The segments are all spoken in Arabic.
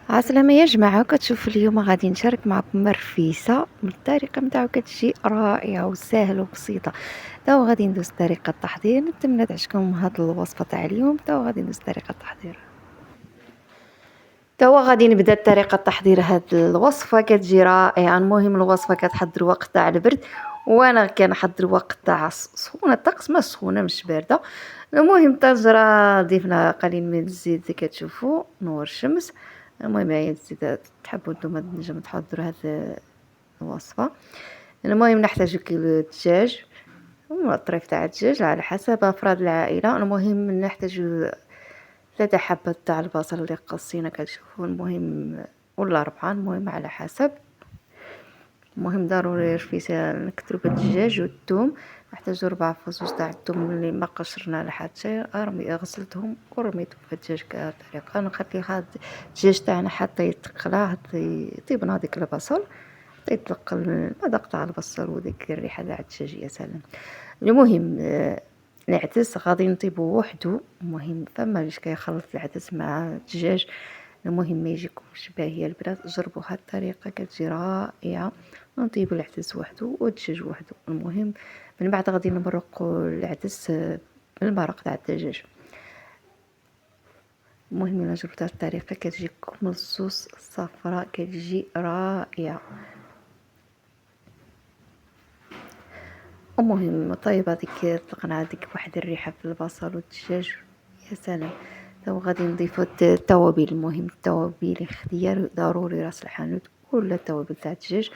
عسلامة يا جماعة، كتشوفوا اليوم غادي نشارك معكم مرفيسة بالطريقة نتاعو كتجي رائعة وسهلة وبسيطة. توا غادي ندوز طريقة التحضير. نتمنى تعجبكم هاد الوصفة تاع اليوم. توا غادي ندوز طريقة التحضير. توا غادي نبدا طريقة تحضير هاد الوصفة كتجي رائعة. المهم الوصفة كتحضر وقت تاع البرد، وانا كنحضر وقت تاع سخونة الطقس، ما سخونة مش باردة. المهم طنجرة ضيفنا قليل من الزيت كتشوفوا نور الشمس. المهم هي الزيت تحبوا نتوما نجم تحضروا هاد الوصفة. المهم نحتاج كيلو دجاج والطريف تاع الدجاج على حسب افراد العائلة. المهم نحتاج 3 حبات تاع البصل اللي قصينا كتشوفوا، المهم ولا 4، المهم على حسب. المهم ضروري رفيسة نكترو بالدجاج والثوم. نحتاج 4 فصوص تاع الثوم اللي ما قشرنا لحتى غسلتهم ورميتهم في الدجاج كطريقة. نخلي هاد الدجاج تاعنا حتى يتقلى، حتى يطيب هذيك البصل، يطلق المذاق تاع البصل وديك الريحة تاع الدجاج يا سلام. المهم العدس غادي نطيبو وحدو. المهم فما اللي كيخلط العدس مع الدجاج. المهم ما يجيكمش باهيه البنات، جربوا هاد الطريقه كتجي رائعه. نطيبو العدس وحدو والدجاج وحدو. المهم من بعد غادي نمرقوا العدس بالمرق تاع الدجاج. المهم الا جربتو هاد الطريقه كتجيكم الصوص الصفراء كتجي رائعه. المهم طيب هذيك طلقنا هذيك واحد الريحه في البصل والدجاج يا سلام. تو غادي نضيفو التوابل. المهم التوابل اختيار ضروري، راس الحانوت ولا التوابل تاع الدجاج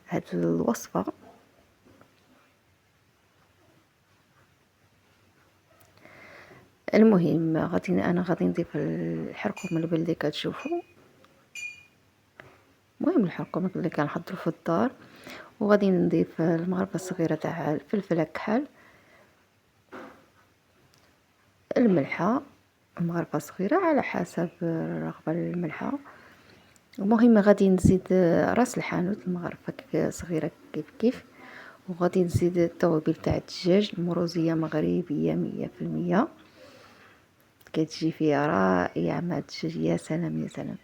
هاد الوصفه. المهم انا غادي نضيف الحرقوم البلدي كتشوفوا. المهم الحرقوم اللي كنحضروا في الدار. وغادي نضيف المغرفه الصغيره تاع الفلفل كحل، الملحه مغرفه صغيره على حسب الرغبه الملحه. المهم غادي نزيد راس الحانوت المغرفه صغيره كيف. وغادي نزيد التوابل تاع الدجاج، المروزيه مغربيه 100%، كتجي فيها رائعه مع الدجاج يا سلام يا سلام.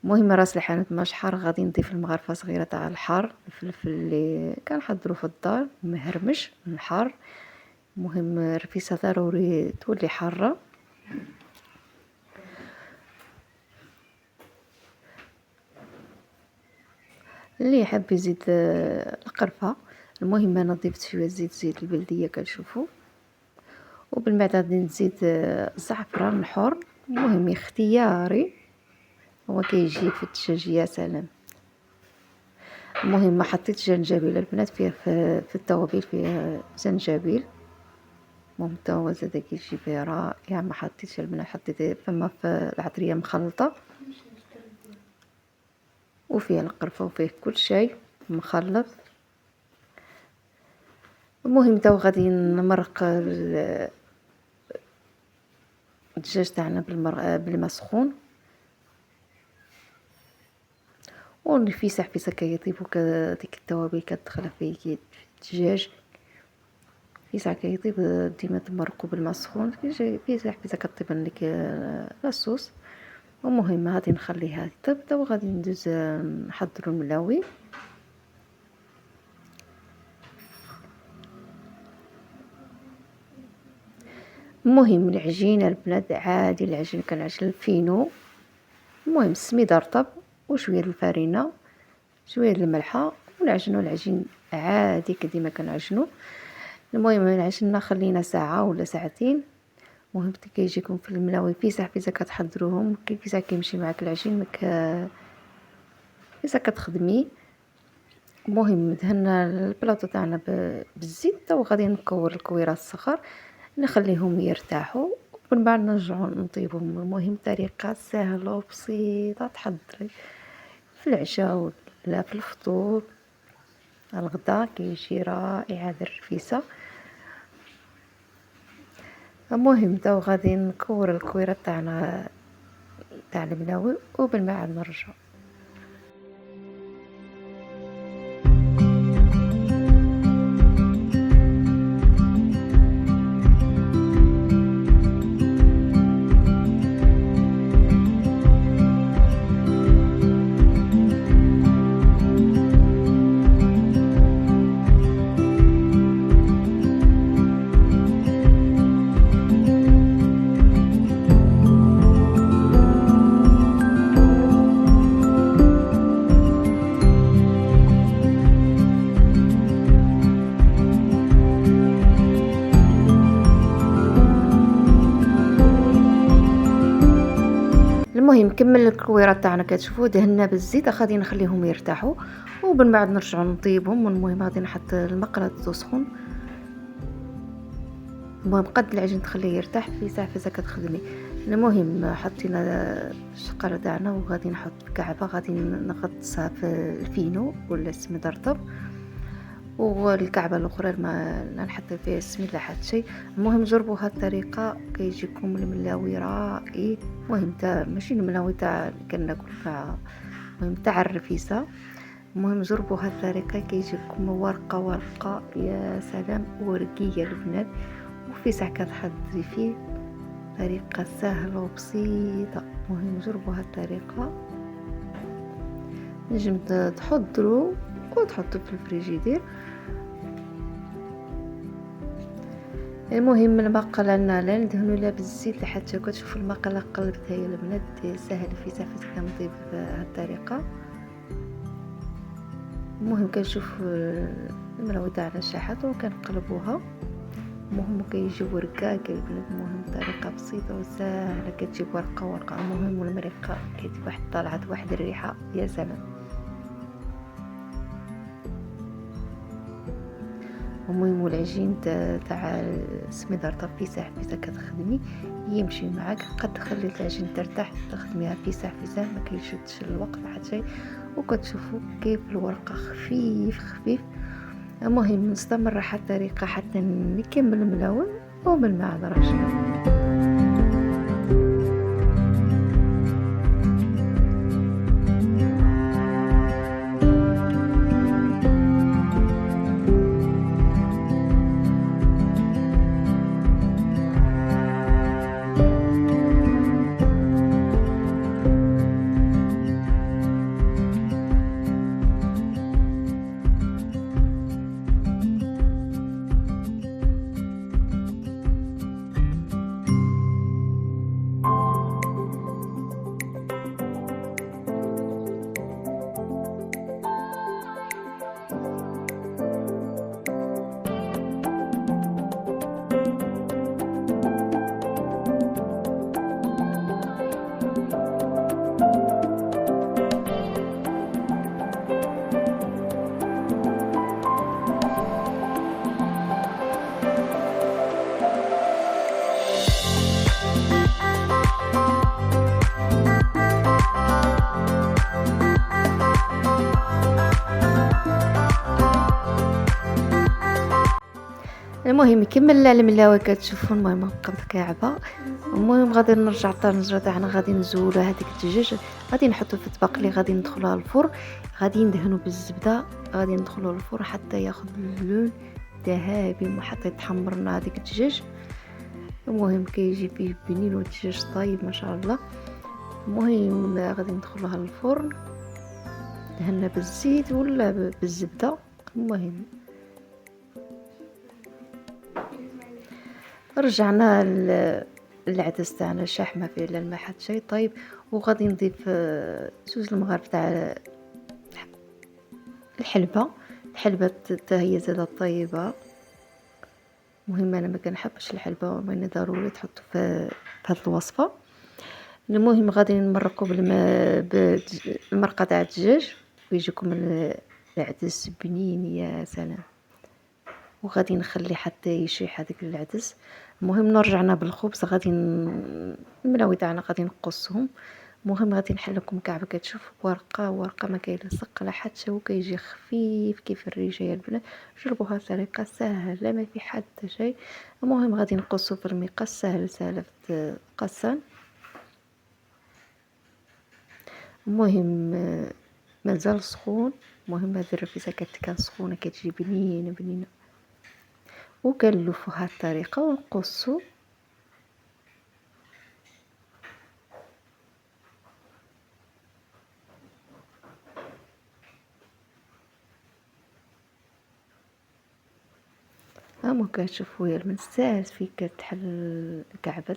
المهم راس الحانوت ماش حار، غادي نضيف المغرفه صغيره تاع الحار، الفلفل اللي كنحضروا في الدار مهرمش من الحار. المهم الرفيسه ضروري تولي حاره. اللي يحب يزيد القرفه. المهم انا ضفت شويه زيت البلديه كتشوفوا. وبالبعد غادي نزيد الزعفران الحر، المهم اختياري، هو كيجي في الدجاج يا سلام. المهم ما حطيتش جنجبيل البنات، فيه في التوابل فيه زنجبيل. المهم تا هو زاد كيجي فيه رائع. ما حطيتش البنات، حطيت فما في العطريه مخلطه وفيه القرفه وفيه كل شيء مخلط. المهم تا غادي نمرق الدجاج تاعنا بالماء سخون، ونفيسه حفيسه كيطيبو ديك التوابل كتدخل في الدجاج. في ساعه كيطيب ديما تمرقو بالماء سخون، فيسه حفيسه كطيب لك لاصوص. المهم غادي نخليها تطيب. تا غادي ندوز نحضروا الملاوي. المهم العجينه البنات عادي، العجين كنعجن الفينو. المهم السميد رطب وشويه الفرينه شويه الملحه ونعجنوا العجين عادي كديما كنعجنوا. المهم العجينه خلينا ساعه ولا ساعتين. المهم كيجيكم في الملاوي فيسا كتحضروهم، فيسا كيمشي معاك العجين فيسا كتخدميه. المهم دهنا البلاطو تاعنا بالزيت، وغادي نكور الكويرات الصغار نخليهم يرتاحوا ومن بعد نرجعوا نطيبهم. المهم طريقه سهله وبسيطه تحضري في العشاء ولا في الفطور الغدا، كيجي رائع هذا الرفيسه. المهم تا غادي نكور الكويرات تاعنا تاع الملاوي وبالماء نرجع. كمل الكويره تاعنا كتشوفوا دهنا بالزيت، غادي نخليهم يرتاحوا ومن بعد نرجعوا نطيبهم. المهم غادي نحط المقله تسخن. المهم قد العجين تخليه يرتاح في ساعه فاش كتخدمي. المهم حطينا الشقره تاعنا وغادي نحط كعبه، غادي نغطسها في الفينو ولا السميد رطب، والكعبه الاخرى ما نحط فيها السميد لا حتى شيء. المهم جربوا هاد الطريقه كيجيكم الملاوي رائع. المهم تاع ماشي الملاوي تاع كناكل مع، المهم تاع الرفيسه. المهم جربوا هاد الطريقه كيجيكم ورقه ورقه، يا سلام، ورقيه البنات، وفي ساعه كتحضري فيه طريقه سهله وبسيطه. المهم جربوا هاد الطريقه، نجم تحضروا وتحطوا في الفريجيدير. المهم المقله لا ندهنوا لها بالزيت حتى كتشوفوا المقله قلبتها يا البنات، سهل في ساعه كنضيف بهذه الطريقه. المهم كنشوف الملاوي تاعنا شاحت وكنقلبوها. المهم كيجيو رقاق البنات. المهم طريقه بسيطه وسهله، كتجيب ورقه ورقه. المهم والمريقه كتجيب واحد طلعت واحد الريحه، يا سلام. المهم والعجين تاع السميد رطب في ساعه كتخدمي يمشي معاك. قد تخلي العجين ترتاح تخدميها في ساعه ما كيشدش الوقت حتى شيء، وكتشوفوا كيف الورقه خفيف خفيف. المهم نستمر حتى الطريقه حتى نكمل الملون ومن بعد رجع. المهم كملنا الملاوه كتشوفوا. المهم بقات كاعبه. المهم غادي نرجع الطنجره تاعنا، غادي نزولوا هذيك الدجاج، غادي نحطو في الطبق اللي غادي ندخلوها الفرن. غادي ندهنوا بالزبده، غادي ندخلوه الفرن حتى ياخذ اللون ذهبي وحتى يتحمرنا هذيك الدجاج. المهم كيجي فيه بنين والدجاج طايب ما شاء الله. المهم غادي ندخلوها الفرن، دهنا بالزيت ولا بالزبده. المهم رجعنا العدس تاعنا شاح ما فيه لا الماء حتى شيء طيب. وغادي نضيف جوج المغارف تاع الحلبه حتى هي زاده طيبه. المهم انا ما كنحبش الحلبه، ومن ضروري تحطوا في هذه الوصفه. المهم غادي نمرقوا بالماء بالمرقه تاع الدجاج ويجيكم العدس بنين، يا سلام. وغادي نخلي حتى يشيح هذاك العدس. المهم نرجعنا بالخبز، غادي الملاوي تاعنا غادي نقصهم. المهم غادي نحل لكم كعبه كتشوف ورقه ورقه ما كيلصق لا حتى، وكيجي خفيف كيف الريشه يا البنات. جربوها طريقه سهله ما في حتى شيء. المهم غادي نقصوا في المقص سهله في القصان. المهم مازال سخون. المهم هذه الرفيسه كان سخونه كتجي بنينه بنينه. وكنلفوا هاد الطريقه ونقصوا. هاهما كتشوفوا يا من ساهل فيك كتحل الكعبه.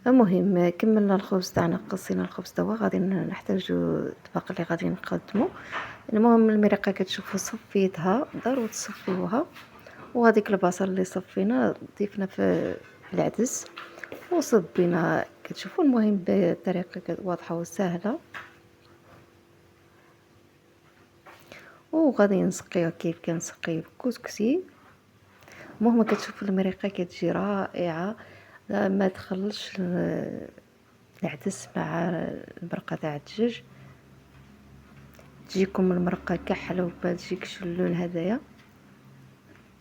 المهم كملنا الخبز تاعنا، قصينا الخبز توا غادي نحتاجو الطبق اللي غادي نقدمو. المهم المرقه كتشوفوا صفيتها، ضروري تصفيوها وهذيك البصل اللي صفينا ضيفنا في العدس وصبينا كتشوفوا. المهم بطريقه واضحه وسهله، وغادي نسقيها كيف كنسقي الكسكسي. المهم كتشوفوا المريقه كتجي رائعه، ما تخلطش العدس مع المرقه تاع الدجاج، تجيكم المرقه كحلوه، تجيك اللون هذايا،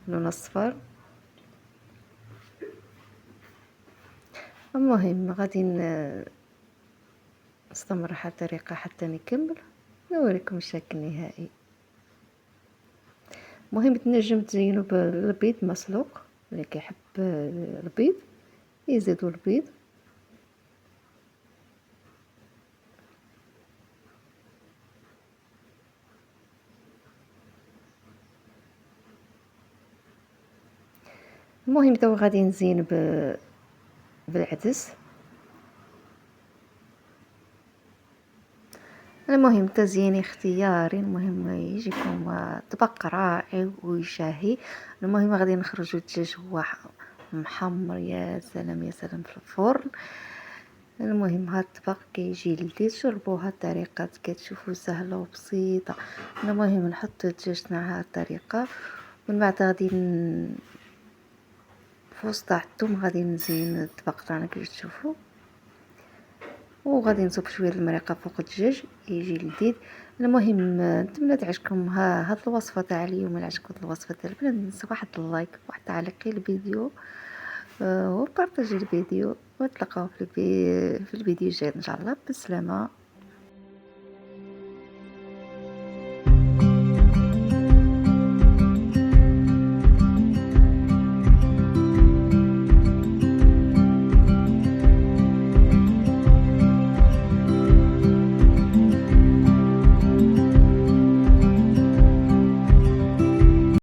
لون اصفر. المهم غادي نستمر على الطريقه حتى نكمل نوريكم الشكل النهائي. المهم تنجم تزينوا بالبيض مسلوق، اللي كيحب البيض يزيدوا البيض. المهم تو غادي نزين بالعدس. المهم تزيين اختياري، المهم يجيكم طبق رائع وشهي. المهم غادي نخرجوا الدجاج هو محمر، يا سلام يا سلام في الفرن. المهم هاد الطبق كيجي لذيذ، جربوها الطريقه كتشوفوا سهله وبسيطه. المهم نحط الدجاج مع هاد الطريقه، ومن بعد غادي في وسط الثوم غادي نزين الطبق تاعنا كيف تشوفوا، وغادي نصب شويه المريقه فوق الدجاج يجي لذيذ. المهم نتمنى تعجبكم هاد الوصفه تاع اليوم. الا عجبكم الوصفه تاع البنات ننسى واحد اللايك واحد تعليق الفيديو، وبارطاجي الفيديو، ونتلاقاو في الفيديو الجاي ان شاء الله. بالسلامه.